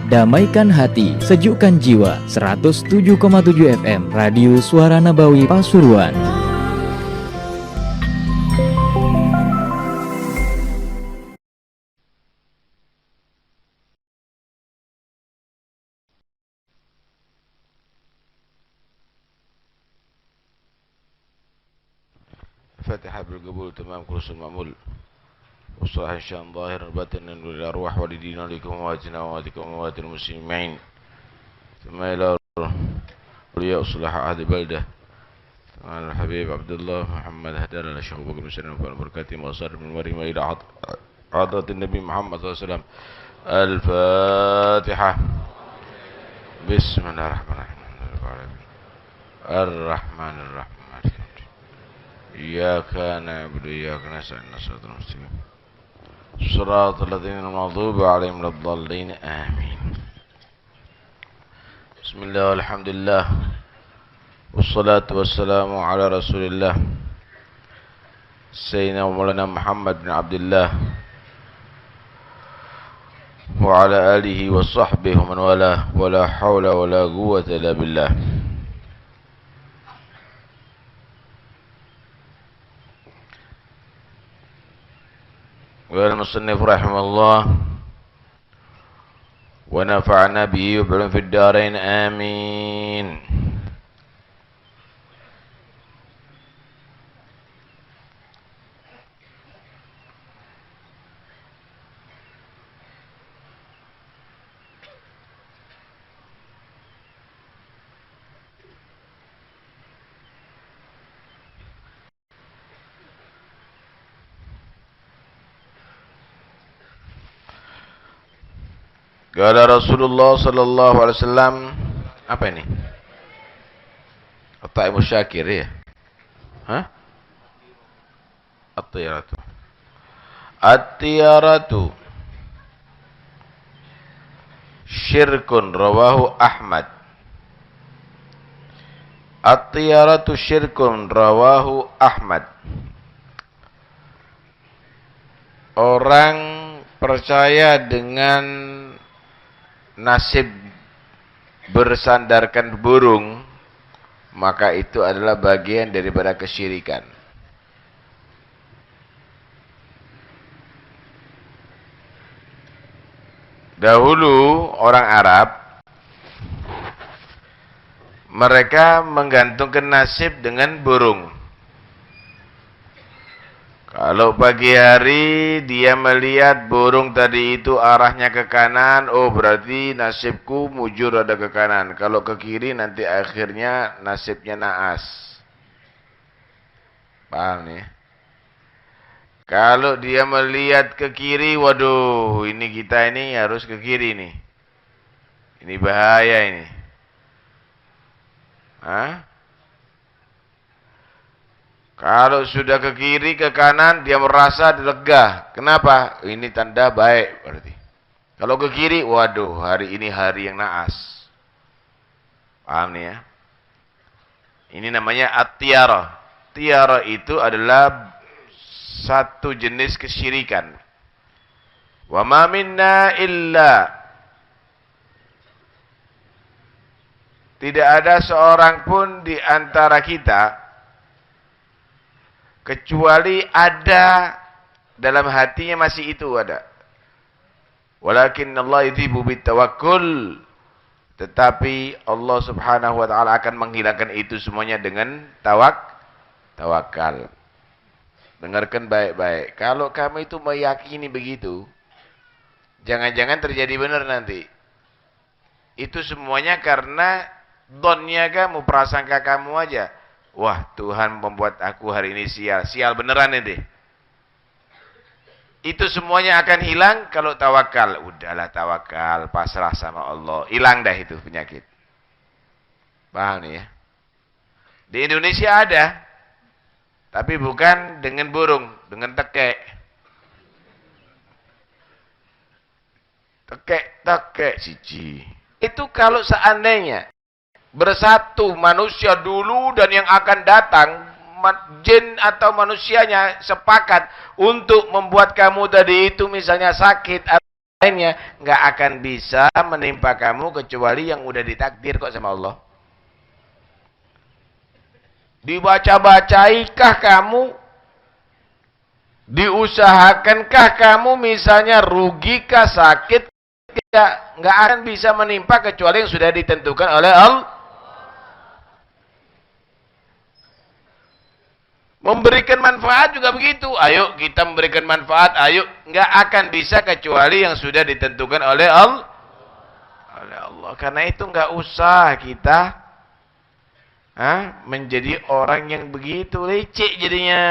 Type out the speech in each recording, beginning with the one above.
Damaikan hati, sejukkan jiwa. 107,7 FM Radio Suara Nabawi Pasuruan. Fatihah bil qabul tamam kurusul ma'mul. وصلاح الشان ظاهر باطن للأرواح ولدينا لكم ومواتنا ومواتكم وموات المسلمين ثم إلى أولياء صلاح أهل بلدة على الحبيب عبد الله محمد هدانا الشيخ بكر بن سلام وبركاته وصار من مريم إلى حضرة النبي محمد صلى الله عليه وسلم. الفاتحة. بسم الله الرحمن الرحيم. الرحمن الرحيم. إياك نعبد وإياك نستعين صراط المستقيم صراط الذين المغضوب عليهم ولا الضالين آمين. بسم الله والحمد لله والصلاة والسلام على رسول الله سيدنا ومولانا محمد بن عبد الله وعلى آله وصحبه ومن والاه ولا حول ولا قوة إلا بالله. قال المصنف رحمه الله ونفعنا به وبعلم في الدارين آمين. Qala Rasulullah sallallahu alaihi wasallam, apa ini? At-Ta'imus Syakir ya? Hah? At-Tiyaratu. At-Tiyaratu syirkun rawahu Ahmad. At-Tiyaratu syirkun rawahu Ahmad. Orang percaya dengan nasib bersandarkan burung, maka itu adalah bagian daripada kesyirikan. Dahulu orang Arab mereka menggantungkan nasib dengan burung. Kalau pagi hari dia melihat burung tadi itu arahnya ke kanan, oh berarti nasibku mujur ada ke kanan. Kalau ke kiri nanti akhirnya nasibnya naas. Paham nih? Kalau dia melihat ke kiri, waduh ini kita ini harus ke kiri nih. Ini bahaya ini. Hah? Kalau sudah ke kiri, ke kanan, dia merasa lega. Kenapa? Ini tanda baik berarti. Kalau ke kiri, waduh, hari ini hari yang naas. Paham nih ya? Ini namanya at-tiyara. Tiyara itu adalah satu jenis kesyirikan. Wa ma minna illa. Tidak ada seorang pun di antara kita kecuali ada dalam hatinya masih itu ada. Walakin Allah yudhibu bitawakkul. Tetapi Allah subhanahu wa ta'ala akan menghilangkan itu semuanya dengan tawakal. Dengarkan baik-baik. Kalau kamu itu meyakini begitu, jangan-jangan terjadi benar nanti. Itu semuanya karena donnya kamu, prasangka kamu aja. Wah, Tuhan membuat aku hari ini sial. Sial beneran ini. Itu semuanya akan hilang kalau tawakal. Udahlah tawakal, pasrah sama Allah. Hilang dah itu penyakit. Paham nih ya? Di Indonesia ada. Tapi bukan dengan burung, dengan tekek. Tekek, cici. Itu kalau seandainya bersatu manusia dulu dan yang akan datang jin atau manusianya sepakat untuk membuat kamu tadi itu misalnya sakit atau lainnya, nggak akan bisa menimpa kamu kecuali yang udah ditakdir kok sama Allah. Dibaca-bacaikah kamu? Diusahakankah kamu misalnya rugikah, sakit? Nggak akan bisa menimpa kecuali yang sudah ditentukan oleh Allah. Memberikan manfaat juga begitu. Ayo kita memberikan manfaat, ayo. Nggak akan bisa kecuali yang sudah ditentukan oleh Allah. Karena itu nggak usah kita menjadi orang yang begitu licik jadinya.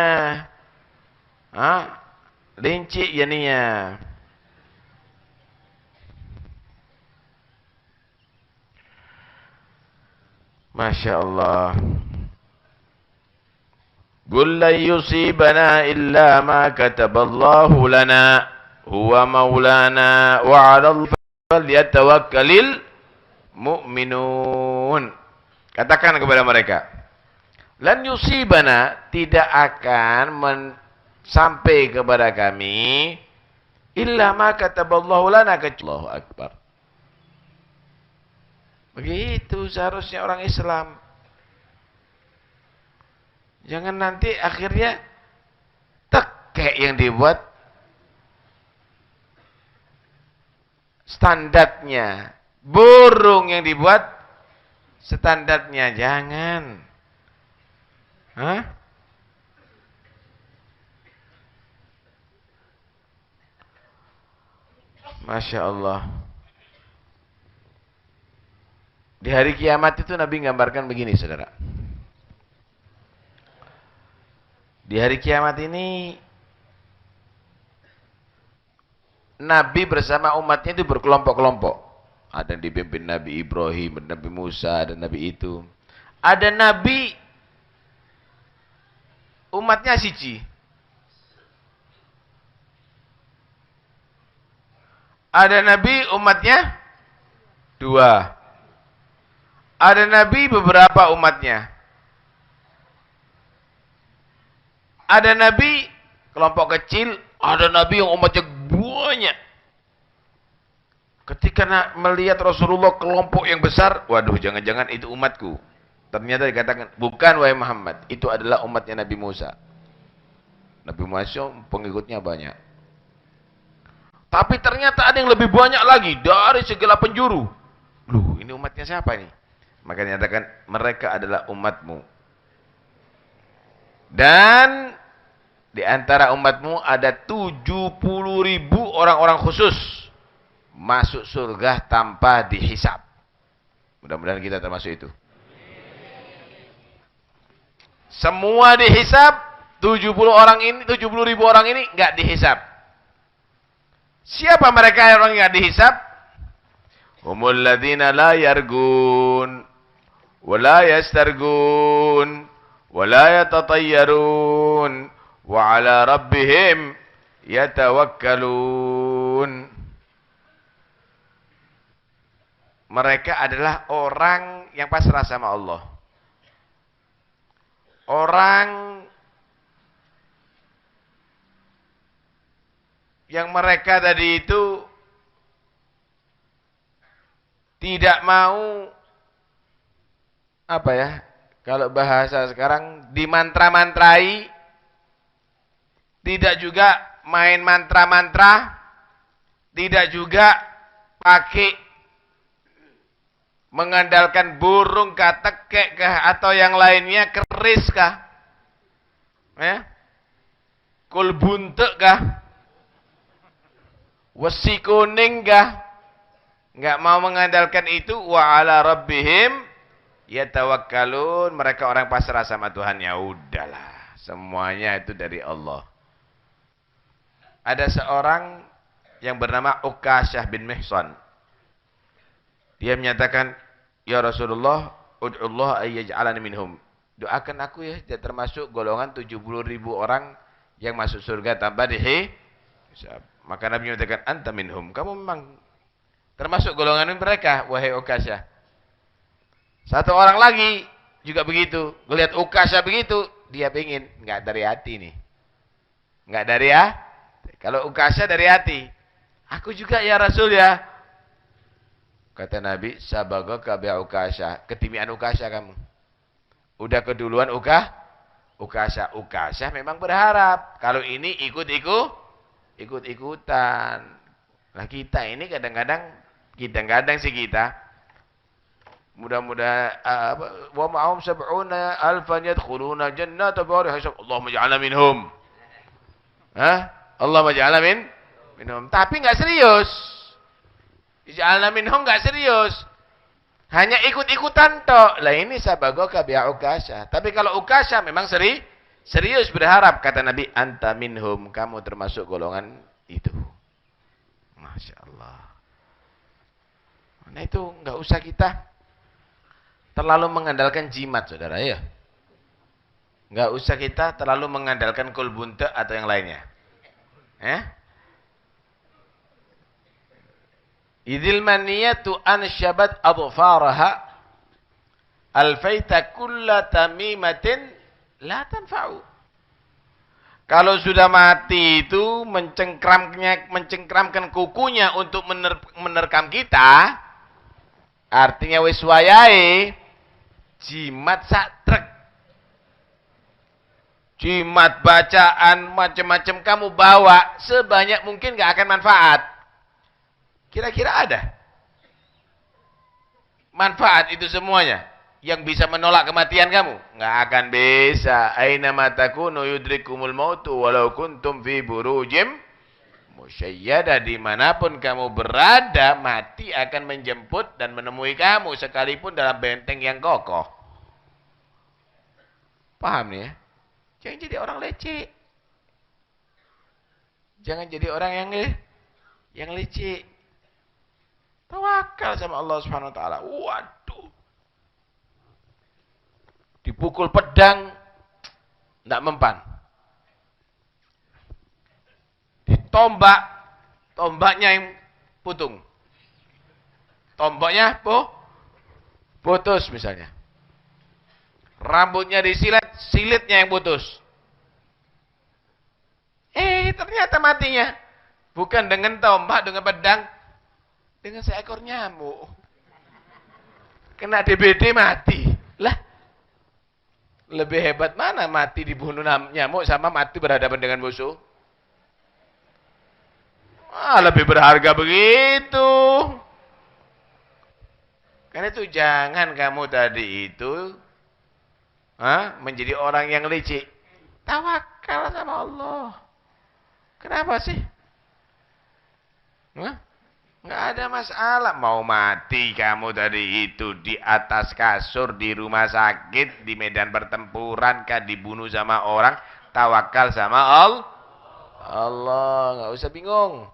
Licik jadinya. Masya Allah. Qul lan yusibana illa ma kataballahu lana huwa maulana wa 'alal falyatawakkalil mu'minun. Katakan kepada mereka, lan yusibana, tidak akan sampai kepada kami illa ma kataballahu lana, Allahu akbar. Begitu seharusnya orang Islam. Jangan nanti akhirnya tekek yang dibuat standarnya, burung yang dibuat standarnya. Jangan. Masya Allah. Di hari kiamat itu Nabi gambarkan begini, saudara. Di hari kiamat ini Nabi bersama umatnya itu berkelompok-kelompok. Ada yang dipimpin Nabi Ibrahim, Nabi Musa, dan Nabi itu. Ada Nabi umatnya siji. Ada Nabi umatnya dua. Ada Nabi beberapa umatnya. Ada Nabi kelompok kecil, ada Nabi yang umatnya banyak. Ketika melihat Rasulullah kelompok yang besar, waduh, jangan-jangan itu umatku. Ternyata dikatakan, bukan wahai Muhammad, itu adalah umatnya Nabi Musa. Nabi Musa pengikutnya banyak. Tapi ternyata ada yang lebih banyak lagi dari segala penjuru. Loh, ini umatnya siapa ini? Maka dinyatakan mereka adalah umatmu. Dan di antara umatmu ada 70.000 orang-orang khusus masuk surga tanpa dihisab. Mudah-mudahan kita termasuk itu. Semua dihisab, 70.000 orang ini enggak dihisab. Siapa mereka orang yang enggak dihisab? Humul ladzina la yargun wa la yastargun wa la yatatayyarun wa ala rabbihim yatawakkalun. Mereka adalah orang yang pasrah sama Allah. Orang yang mereka tadi itu tidak mau, apa ya, kalau bahasa sekarang, dimantra-mantrai, tidak juga main mantra-mantra, tidak juga pakai mengandalkan burung kah, tekek kah, atau yang lainnya, keris kah, kul buntek kah, wesi kuning kah, nggak mau mengandalkan itu. Wa ala rabbihim yatawakkalun, mereka orang pasrah sama Tuhan. Ya udahlah, semuanya itu dari Allah. Ada seorang yang bernama Ukasyah bin Mihsan. Dia menyatakan, ya Rasulullah, ud'ullah ayyaj'alani minhum. Doakan aku ya, dia termasuk golongan 70.000 orang yang masuk surga tanpa dihisab. Maka Nabi menyatakan, anta minhum, kamu memang termasuk golongan mereka, wahai Ukasyah. Satu orang lagi juga begitu, melihat Ukasyah begitu, dia pengen. Enggak dari hati nih. Enggak dari ya. Kalau Ukasha dari hati. Aku juga ya Rasul ya. Kata Nabi, sabagaka bi Ukasha. Ketimian Ukasha kamu. Udah keduluan Ukasha. Ukasha memang berharap. Kalau ini ikut-ikutan. Nah kita ini kadang-kadang sih kita. Mudah-mudahan wa ma'hum sab'una alfan yadkhuluna jannata bighairi hisab. Allahumma ij'alna minhum. Allahumma ij'alna minhum. Tapi enggak serius. Ij'alna minhum enggak serius. Hanya ikut-ikutan tok. Lah ini sabagaka bi Ukasha. Tapi kalau Ukasha memang serius berharap, kata Nabi, anta minhum, kamu termasuk golongan itu. Masya Allah. Nah itu enggak usah kita terlalu mengandalkan jimat, saudara ya. Enggak usah kita terlalu mengandalkan kulbunta atau yang lainnya. Idil maniyatu ansyabat adfaraha alfaita kulla tamimatin la tanfa'u. Kalau sudah mati itu mencengkramkan kukunya untuk menerkam kita, artinya wis wayahe jimat satrek. Jimat bacaan macam-macam kamu bawa sebanyak mungkin gak akan manfaat. Kira-kira ada manfaat itu semuanya yang bisa menolak kematian kamu? Nggak akan bisa. Aina ma takunu yudrikumul mautu walau kuntum fi burujim musyayyada. Dimanapun kamu berada, mati akan menjemput dan menemui kamu sekalipun dalam benteng yang kokoh. Paham nih ya? Jangan jadi orang leceh. Jangan jadi orang yang leceh. Tawakal sama Allah Subhanahu wa taala. Waduh. Dipukul pedang enggak mempan. Ditombak, tombaknya yang putung. Tombaknya putus misalnya. Rambutnya disilet, silitnya yang putus. Ternyata matinya bukan dengan tombak, dengan pedang, dengan seekor nyamuk. Kena DBD mati. Lah, lebih hebat mana mati dibunuh nyamuk sama mati berhadapan dengan musuh? Lebih berharga begitu. Karena itu jangan kamu tadi itu menjadi orang yang licik. Tawakal sama Allah. Kenapa sih? Nggak ada masalah. Mau mati kamu tadi itu di atas kasur, di rumah sakit, di medan pertempuran, dibunuh sama orang, tawakal sama Allah. Nggak usah bingung.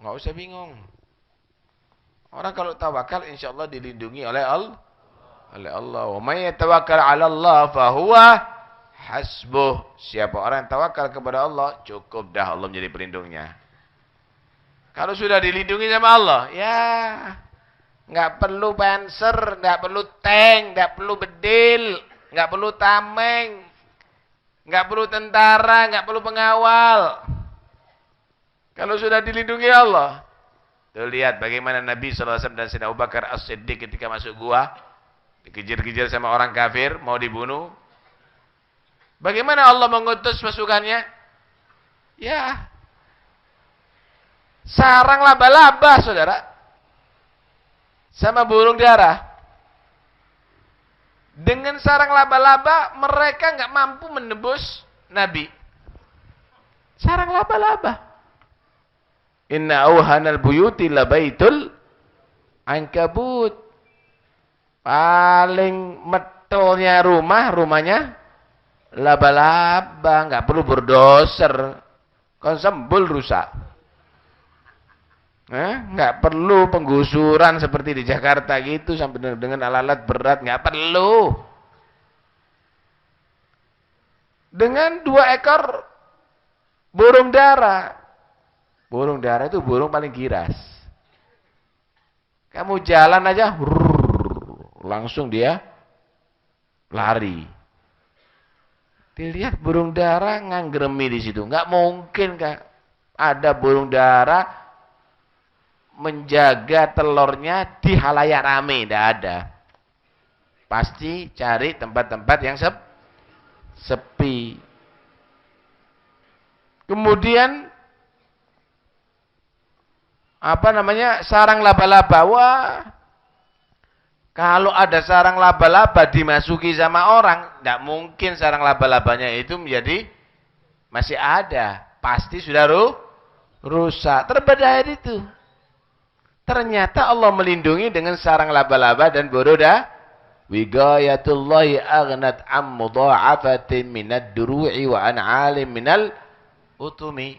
Nggak usah bingung. Orang kalau tawakal insya Allah dilindungi oleh Allah. Wa may yatawakkal 'ala Allah fahuwa hasbuh. Siapa orang yang tawakal kepada Allah, cukup dah Allah menjadi pelindungnya. Kalau sudah dilindungi sama Allah, ya nggak perlu panser, nggak perlu tank, nggak perlu bedil, nggak perlu tameng, nggak perlu tentara, nggak perlu pengawal. Kalau sudah dilindungi Allah, tuh lihat bagaimana Nabi SAW dan Sayyidina Abu Bakar As-Siddiq ketika masuk gua, dikejar-kejar sama orang kafir, mau dibunuh. Bagaimana Allah mengutus pasukannya? Ya, sarang laba-laba, saudara, sama burung dara. Dengan sarang laba-laba, mereka nggak mampu menembus Nabi. Sarang laba-laba. Inna awhanal buyuti labaitul ankabut. Paling metolnya rumahnya laba-laba, nggak perlu bulldozer, konsembul rusak. Nggak perlu penggusuran seperti di Jakarta gitu sampai dengan alat-alat berat, nggak perlu. Dengan 2 ekor burung dara. Burung dara itu burung paling giras. Kamu jalan aja, langsung dia lari. Dilihat burung dara nganggremi di situ. Nggak mungkin Kak. Ada burung dara menjaga telurnya di halayak rame. Tidak ada. Pasti cari tempat-tempat yang sepi. Kemudian sarang laba-laba. Wah, kalau ada sarang laba-laba dimasuki sama orang, tidak mungkin sarang laba-labanya itu masih ada. Pasti sudah rusak. Terbedahir itu. Ternyata Allah melindungi dengan sarang laba-laba dan boroda. Wigayatullahi aghnat am mudha'afatin minad duru'i wa an'alim minal utumi.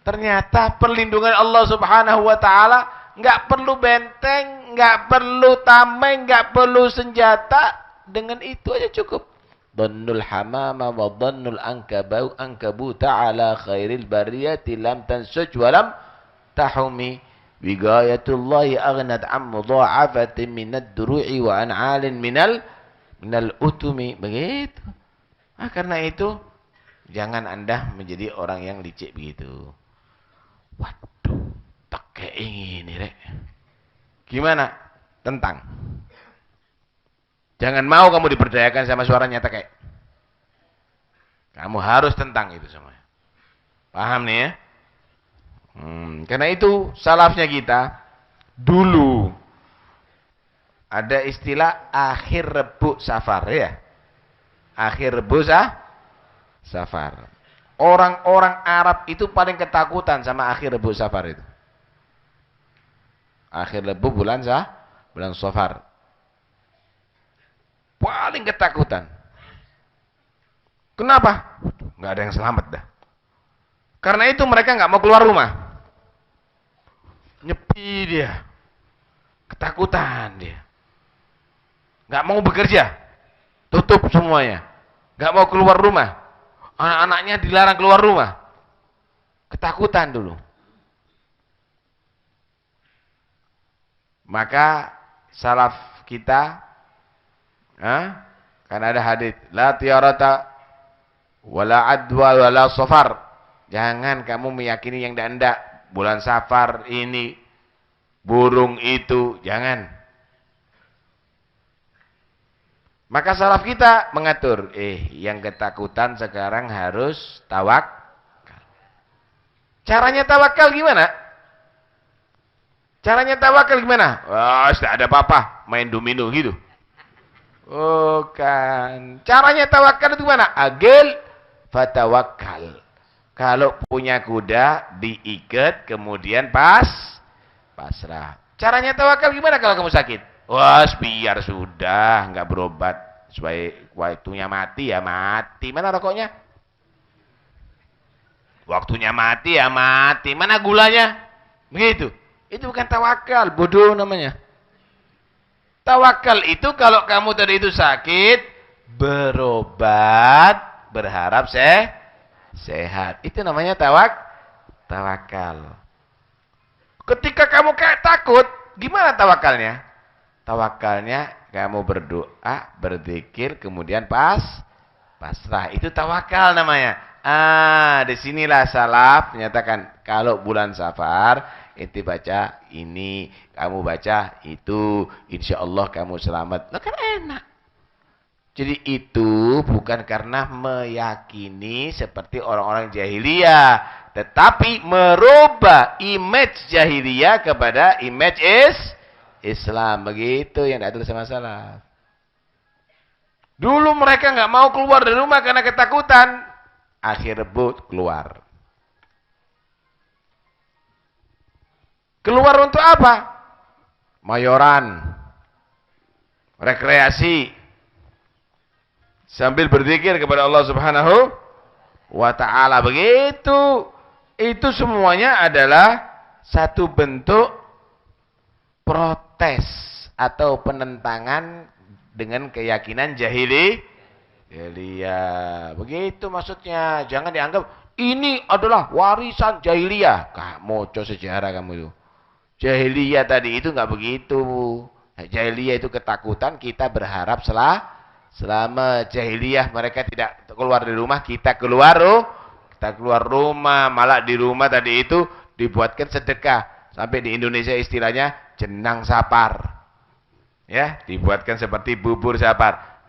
Ternyata perlindungan Allah Subhanahu wa taala enggak perlu benteng, enggak perlu tameng, enggak perlu senjata, dengan itu aja cukup. Dhannul hamama wa dhannul ankabuta ala khairil bariyati lam tansuj wa lam tahumi. Wigayatullahi aghnat am mudha'afatin minad duru'i wa an'alin minal utumi. Begitu. Karena itu jangan Anda menjadi orang yang licik begitu. Waduh, tak kayak ini rek. Gimana? Tentang. Jangan mau kamu diberdayakan sama suaranya tak kayak. Kamu harus tentang itu semua. Paham nih ya? Karena itu salafnya kita dulu ada istilah akhir Rebu Safar ya. Akhir Rebu Safar. Orang-orang Arab itu paling ketakutan sama akhir Rebu Safar itu. Akhir Rebu bulan Safar. Paling ketakutan. Kenapa? Nggak ada yang selamat dah. Karena itu mereka nggak mau keluar rumah. Nyepi dia. Ketakutan dia. Nggak mau bekerja. Tutup semuanya. Nggak mau keluar rumah. Anak-anaknya dilarang keluar rumah. Ketakutan dulu. Maka salaf kita, karena ada hadis, la tiyarata wala adwa wala safar. Jangan kamu meyakini yang tidak. Bulan Safar ini, burung itu, jangan. Maka salaf kita mengatur, yang ketakutan sekarang harus tawakal. Caranya tawakal gimana? Caranya tawakal gimana? Wah, tidak ada apa-apa, main domino gitu. Bukan. Caranya tawakal itu gimana? Agil fatawakal. Kalau punya kuda, diikat, kemudian pasrah. Caranya tawakal gimana kalau kamu sakit? Wah, biar sudah, nggak berobat. Supaya waktunya mati ya mati. Mana rokoknya? Waktunya mati ya mati. Mana gulanya? Begitu. Itu bukan tawakal, bodoh namanya. Tawakal itu kalau kamu tadi itu sakit, berobat, berharap sehat. Itu namanya tawakal. Ketika kamu kayak takut, gimana tawakalnya? Tawakalnya kamu berdoa, berzikir, kemudian pasrah. Itu tawakal namanya. Disinilah salaf menyatakan kalau bulan Safar ente baca ini, kamu baca itu, insya Allah kamu selamat. Lah kan enak. Jadi itu bukan karena meyakini seperti orang-orang jahiliyah, tetapi merubah image jahiliyah kepada image Islam. Begitu yang diatur sama salaf. Dulu mereka nggak mau keluar dari rumah karena ketakutan. Akhir Rebu keluar. Keluar untuk apa? Mayoran, rekreasi. Sambil berzikir kepada Allah Subhanahu wa ta'ala. Begitu. Itu semuanya adalah satu bentuk protes atau penentangan dengan keyakinan jahiliyah. Begitu maksudnya. Jangan dianggap ini adalah warisan jahiliyah. Kamu moco sejarah kamu itu. Jahiliyah tadi itu enggak begitu. Jahiliyah itu ketakutan, kita berharap selama jahiliyah mereka tidak keluar dari rumah, kita keluar rumah, malah di rumah tadi itu dibuatkan sedekah. Sampai di Indonesia istilahnya jenang sapar. Ya, dibuatkan seperti bubur sapar.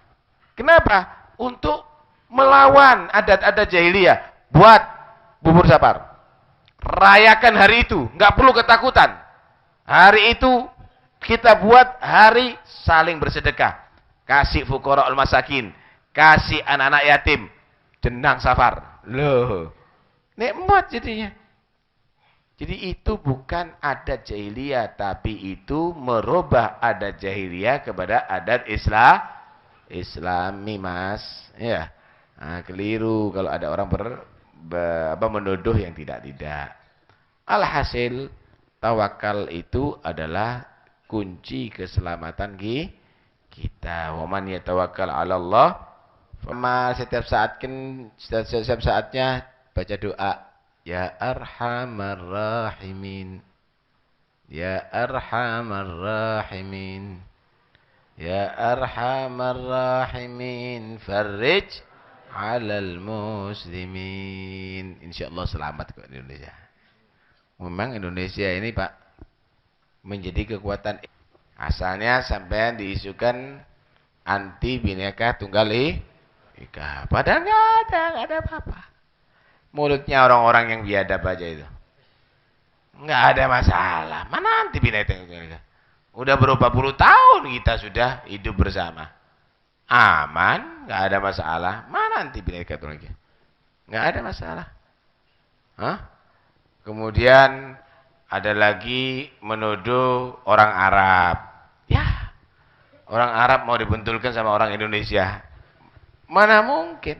Kenapa? Untuk melawan adat-adat jahiliyah. Buat bubur sapar. Rayakan hari itu, nggak perlu ketakutan. Hari itu kita buat hari saling bersedekah. Kasih fuqara'ul masakin, kasih anak-anak yatim, jenang safar. Loh, nikmat jadinya. Jadi itu bukan adat jahiliyah, tapi itu merubah adat jahiliyah kepada adat Islami, Mas. Ya, nah, keliru kalau ada orang menuduh yang tidak. Alhasil, tawakal itu adalah kunci keselamatan kita. Wa man yatawakkal 'ala Allah, setiap saatnya baca doa, ya arhamar rahimin, ya arhamar rahimin, ya arhamar rahimin, farij 'alal muslimin. Insyaallah selamat kok di Indonesia. Memang Indonesia ini, Pak, menjadi kekuatan. Asalnya sampai diisukan anti Bhinneka Tunggal Ika. Padahal nggak ada apa-apa. Mulutnya orang-orang yang biadab aja itu. Nggak ada masalah. Mana anti Bhinneka Tunggal Ika? Udah berapa puluh tahun kita sudah hidup bersama. Aman, nggak ada masalah. Mana anti Bhinneka Tunggal Ika? Nggak ada masalah. Hah? Kemudian ada lagi menuduh orang Arab. Ya, orang Arab mau dibentulkan sama orang Indonesia. Mana mungkin?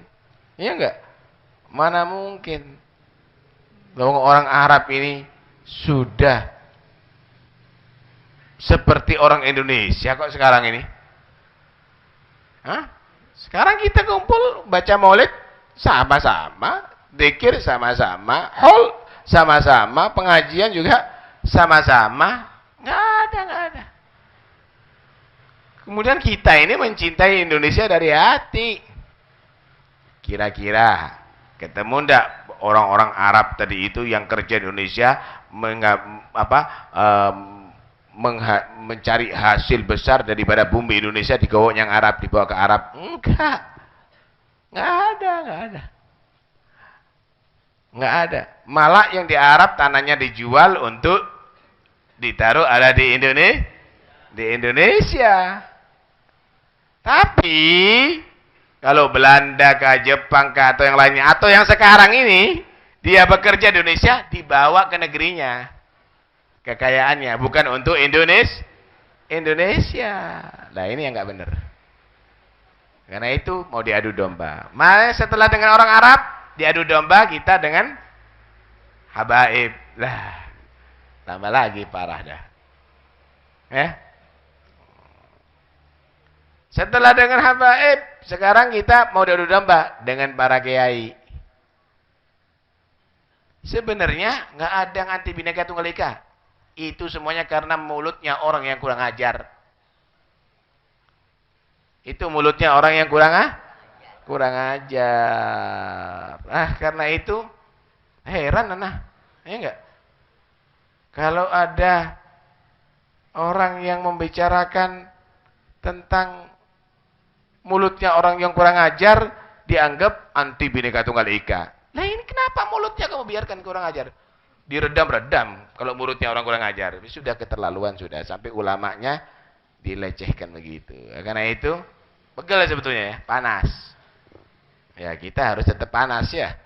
Iya enggak? Mana mungkin? Orang Arab ini sudah seperti orang Indonesia kok sekarang ini. Hah? Sekarang kita kumpul baca maulid sama-sama, dzikir sama-sama, haul sama-sama, pengajian juga sama-sama. Nggak ada. Kemudian kita ini mencintai Indonesia dari hati. Kira-kira ketemu ndak orang-orang Arab tadi itu yang kerja di Indonesia mencari hasil besar daripada bumi Indonesia dibawa yang Arab, dibawa ke Arab? Enggak. Nggak ada. Malah yang di Arab tanahnya dijual untuk ditaruh ada di Indonesia. Tapi kalau Belanda ke Jepang ke atau yang lainnya atau yang sekarang ini dia bekerja di Indonesia, dibawa ke negerinya. Kekayaannya bukan untuk Indonesia. Nah, ini yang nggak benar. Karena itu mau diadu domba. Malah setelah dengan orang Arab diadu domba, kita dengan habaib. Lah, tambah lagi parah dah. Ya. Setelah dengan habaib, sekarang kita mau diadu domba dengan para kiai. Sebenarnya nggak ada yang anti Bhinneka Tunggal Ika. Itu semuanya karena mulutnya orang yang kurang ajar. Itu mulutnya orang yang kurang ajar. Karena itu heran ya enggak? Kalau ada orang yang membicarakan tentang mulutnya orang yang kurang ajar, dianggap anti Bhinneka Tunggal Ika. Nah, ini kenapa mulutnya kamu biarkan kurang ajar? Diredam-redam kalau mulutnya orang kurang ajar. Sudah keterlaluan sudah, sampai ulamanya dilecehkan begitu. Karena itu pegel sebetulnya ya, panas. Ya, kita harus tetap panas ya.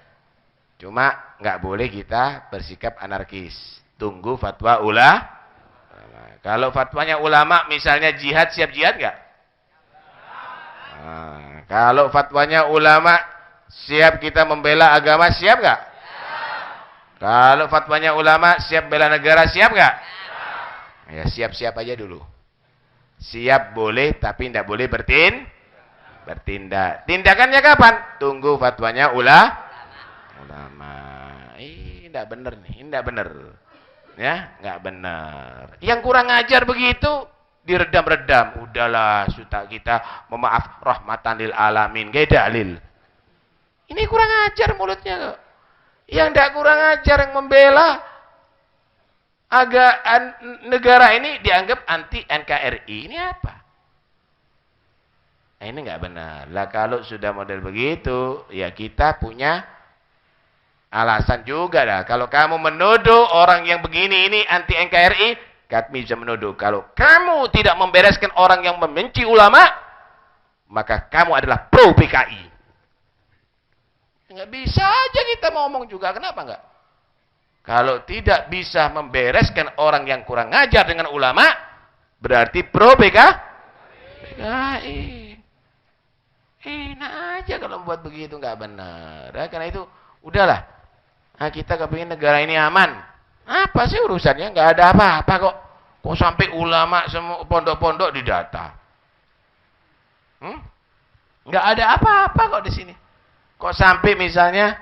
Cuma nggak boleh kita bersikap anarkis. Tunggu fatwa ulama. Kalau fatwanya ulama misalnya jihad, siap jihad nggak? Kalau fatwanya ulama siap kita membela agama, siap nggak? Kalau fatwanya ulama siap bela negara, siap nggak? Ya, siap-siap aja dulu. Siap boleh, tapi tidak boleh bertindak. Tindakannya kapan? Tunggu fatwanya ulama. Ini tidak benar nih, ini tidak benar. Ya, nggak benar. Yang kurang ajar begitu diredam-redam. Udahlah, sudah kita memaaf rahmatan lil alamin. Gak dalil. Ini kurang ajar mulutnya kok. Yang tidak kurang ajar yang membela negara ini dianggap anti NKRI. Ini apa? Nah, ini nggak benar. Lah kalau sudah model begitu, ya kita punya alasan juga dah. Kalau kamu menuduh orang yang begini ini anti NKRI, kami bisa menuduh. Kalau kamu tidak membereskan orang yang membenci ulama, maka kamu adalah pro PKI. Nggak bisa aja kita ngomong juga. Kenapa nggak? Kalau tidak bisa membereskan orang yang kurang ngajar dengan ulama, berarti pro PKI. Enak aja kalau buat begitu, nggak benar. Ya, karena itu udahlah. Nah, kita kepingin negara ini aman. Apa sih urusannya? Nggak ada apa-apa kok. Kok sampai ulama semua pondok-pondok didata? Nggak ada apa-apa kok di sini. Kok sampai misalnya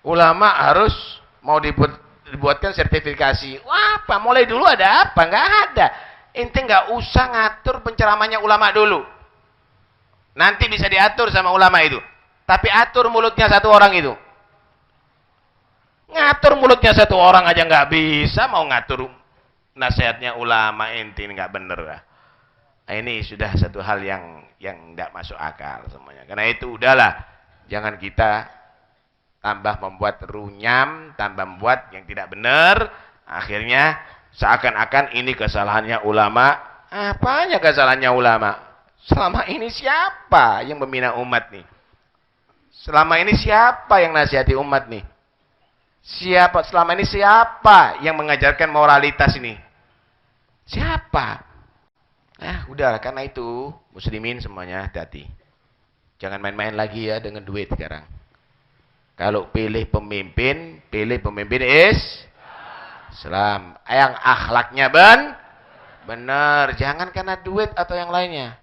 ulama harus mau dibuatkan sertifikasi. Wah, apa? Mulai dulu ada apa? Nggak ada. Ente nggak usah ngatur penceramahnya ulama dulu. Nanti bisa diatur sama ulama itu. Tapi atur mulutnya satu orang itu. Ngatur mulutnya satu orang aja nggak bisa, mau ngatur nasihatnya ulama, ente nggak bener lah. Nah, ini sudah satu hal yang nggak masuk akal semuanya. Karena itu udahlah, jangan kita tambah membuat runyam, tambah membuat yang tidak benar. Akhirnya seakan-akan ini kesalahannya ulama. Apanya kesalahannya ulama? Selama ini siapa yang membina umat nih? Selama ini siapa yang nasihati umat nih? Selama ini siapa yang mengajarkan moralitas ini? Siapa? Udahlah, karena itu muslimin semuanya hati-hati. Jangan main-main lagi ya dengan duit sekarang. Kalau pilih pemimpin Islam yang akhlaknya benar, jangan karena duit atau yang lainnya.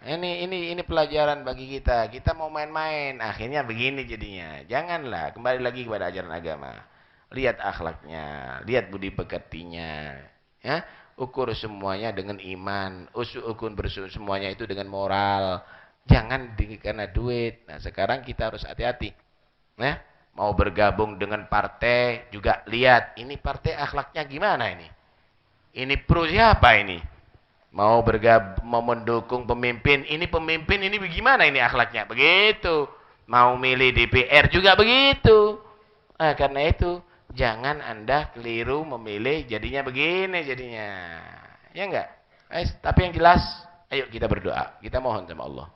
Ini pelajaran bagi kita. Kita mau main-main, akhirnya begini jadinya. Janganlah, kembali lagi kepada ajaran agama. Lihat akhlaknya, lihat budi pekertinya. Ya, ukur semuanya dengan iman, ukur semuanya itu dengan moral. Jangan karena duit. Nah, sekarang kita harus hati-hati. Nah, mau bergabung dengan partai juga lihat ini partai akhlaknya gimana ini. Ini pro siapa ini? Mau mendukung pemimpin ini bagaimana ini akhlaknya? Begitu. Mau milih DPR juga begitu. Nah, karena itu jangan Anda keliru memilih jadinya begini jadinya. Ya enggak? Tapi yang jelas, ayo kita berdoa. Kita mohon sama Allah.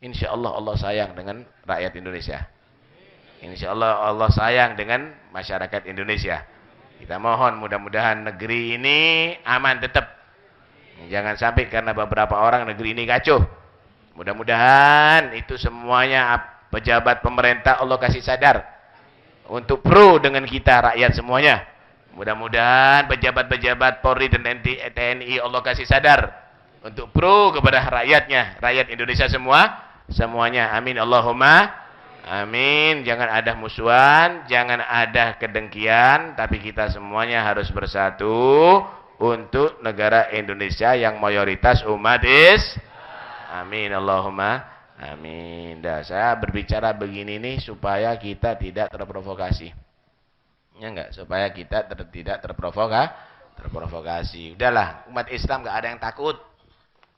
Insya Allah Allah sayang dengan rakyat Indonesia. Insya Allah Allah sayang dengan masyarakat Indonesia. Kita mohon mudah-mudahan negeri ini aman tetap. Jangan sampai karena beberapa orang negeri ini kacau. Mudah-mudahan itu semuanya pejabat pemerintah Allah kasih sadar. Untuk pro dengan kita rakyat semuanya. Mudah-mudahan pejabat-pejabat Polri dan TNI Allah kasih sadar. Untuk pro kepada rakyatnya. Rakyat Indonesia semuanya. Amin Allahumma amin. Jangan ada musuhan, jangan ada kedengkian, tapi kita semuanya harus bersatu untuk negara Indonesia yang mayoritas umat amin Allahumma amin. Saya berbicara begini nih supaya kita tidak terprovokasi. Ya enggak? Supaya kita tidak terprovokasi. Udahlah, umat Islam enggak ada yang takut.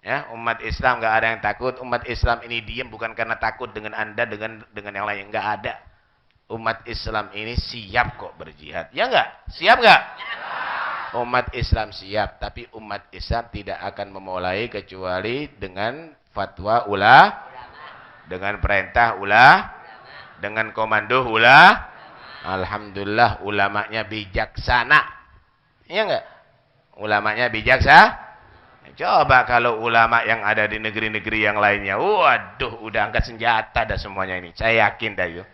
Ya, umat Islam nggak ada yang takut. Umat Islam ini diam bukan karena takut dengan Anda dengan yang lain, nggak ada. Umat Islam ini siap kok berjihad. Ya nggak? Siap nggak? Umat Islam siap, tapi umat Islam tidak akan memulai kecuali dengan fatwa dengan perintah dengan komando Alhamdulillah ulamanya bijaksana. Ya nggak? Ulamanya bijaksana. Coba kalau ulama yang ada di negeri-negeri yang lainnya, waduh, udah angkat senjata dah semuanya ini. Saya yakin dah yuk.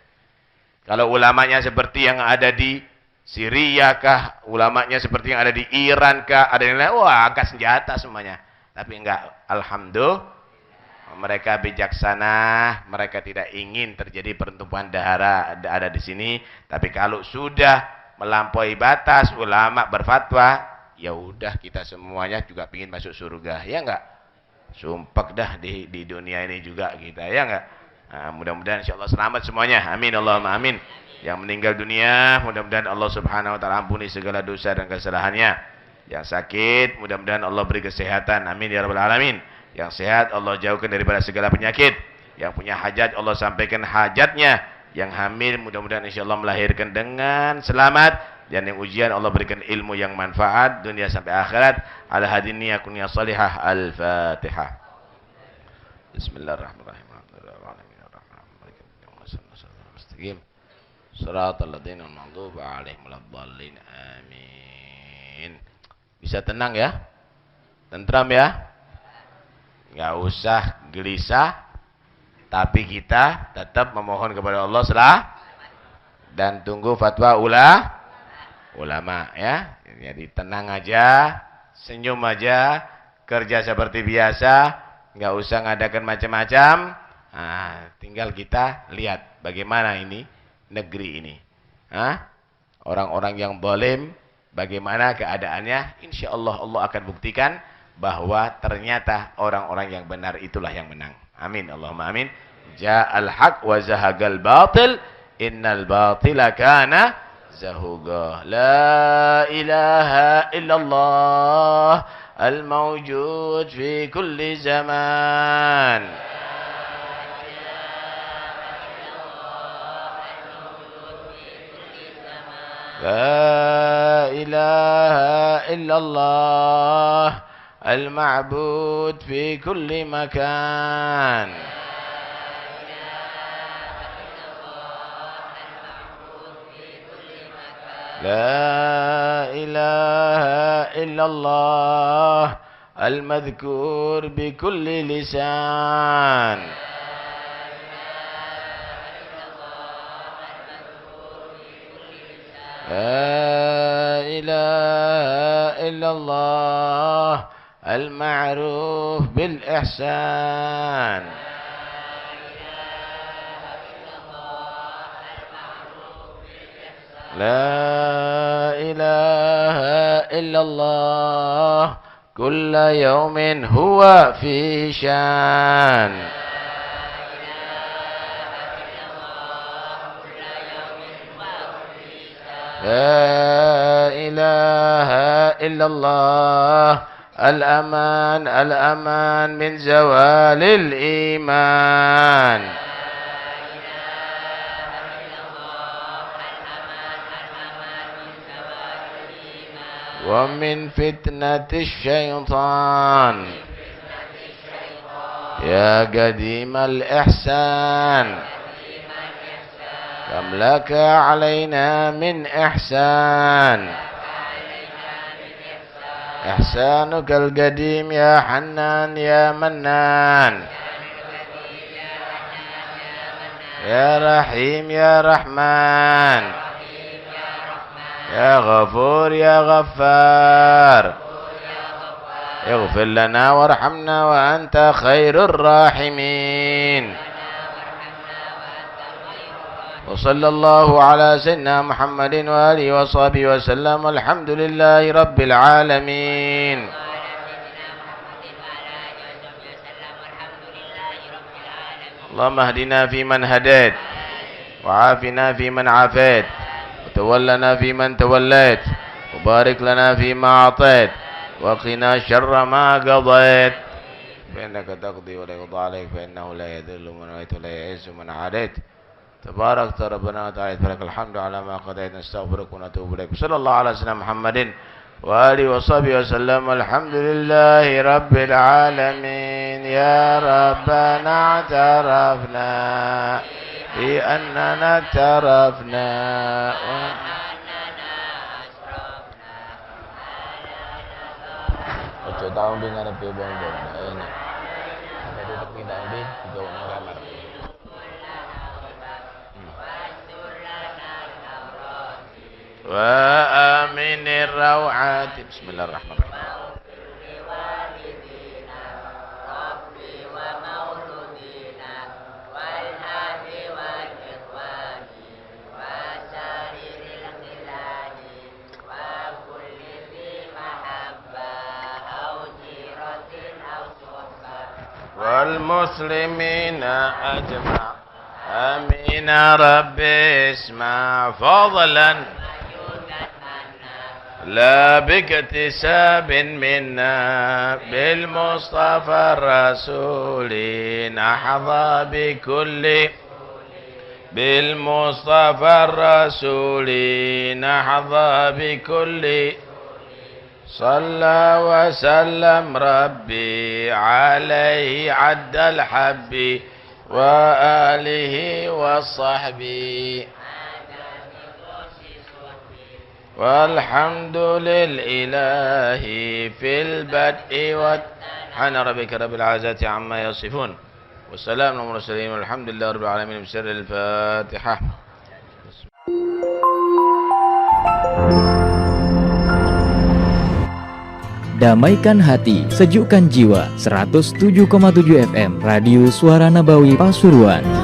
Kalau ulamanya seperti yang ada di Syria kah, ulamanya seperti yang ada di Iran kah, ada yang lain, wah, angkat senjata semuanya. Tapi enggak, alhamdulillah, mereka bijaksana, mereka tidak ingin terjadi pertumpahan darah ada di sini. Tapi kalau sudah melampaui batas, ulama berfatwa, ya udah kita semuanya juga pingin masuk surga, ya enggak? Sumpah dah di dunia ini juga kita, ya enggak? Nah, mudah-mudahan insyaallah selamat semuanya. Amin Allahumma amin. Yang meninggal dunia, mudah-mudahan Allah Subhanahu wa taala ampuni segala dosa dan kesalahannya. Yang sakit, mudah-mudahan Allah beri kesehatan. Amin ya rabbal alamin. Yang sehat Allah jauhkan daripada segala penyakit. Yang punya hajat Allah sampaikan hajatnya. Yang hamil mudah-mudahan insyaallah melahirkan dengan selamat. Dan yang ujian Allah berikan ilmu yang manfaat dunia sampai akhirat. Ala hadini yakunya salihah. Al-Fatihah. Bismillahirrahmanirrahim. Shiratal ladzina an'amta 'alaihim waladdallin. Amin. Bisa tenang ya? Tentram ya? Enggak usah gelisah, tapi kita tetap memohon kepada Allah dan tunggu fatwa ulama ya. Jadi tenang aja, senyum aja, kerja seperti biasa, enggak usah ngadakan macam-macam. Nah, tinggal kita lihat bagaimana ini negeri ini. Orang-orang yang zalim bagaimana keadaannya? Insyaallah Allah akan buktikan bahwa ternyata orang-orang yang benar itulah yang menang. Amin Allahumma amin. Ja'al haq wa zahagal batil innal batila kana zahuqa. La ilaha illallah al-mawjud fi kulli zaman. لا إله إلا الله المعبود في كل مكان. لا إله إلا الله المذكور بكل لسان. لا إله إلا الله المعروف بالإحسان. لا إله إلا الله كل يوم هو في شان. لا إله إلا الله الأمان الأمان من زوال الإيمان. ومن فتنة الشيطان. يا قديم الإحسان كم لك علينا من إحسان. إحسانك القديم يا حنان يا منان. يا رحيم يا رحمن. يا غفور يا غفار. اغفر لنا وارحمنا وأنت خير الراحمين. وصلى الله على سيدنا محمد وآله وصحبه وسلم. الحمد لله رب العالمين. اللهم اهدنا فيمن هديت وعافنا فيمن عافيت وتولنا فيمن توليت وبارك لنا فيما أعطيت وقنا شر ما قضيت فإنك تقضي ولا يقضى عليك فإنه لا يذل من واليت ولا يعز من عاديت. تبارك ربنا وتعالى لك الحمد على ما قضيت. نستغفرك ونتوب إليك. صلى الله على سيدنا محمد وآله وصحبه وسلم. الحمد لله رب العالمين. يا ربنا اعترفنا بأننا اعترفنا Ojo tahu dengar bebong-bong. Enak. Ada duduk di tadi di bawah kamar. وآمن الروعات. بسم الله الرحمن الرحيم. والمسلمين أجمع آمين ربي اسمع فضلا لا باكتساب منا بالمصطفى الرسول نحظى بكل بالمصطفى الرسول نحظى بكل صلى وسلم ربي عليه عد الحب وآله وصحبه والحمد لله في البدء سبحان ربك رب العزة عما يصفون والسلام على المرسلين والحمد لله رب العالمين بسر الفاتحة. Damaikan hati, sejukkan jiwa. 107,7 FM Radio Suara Nabawi Pasuruan.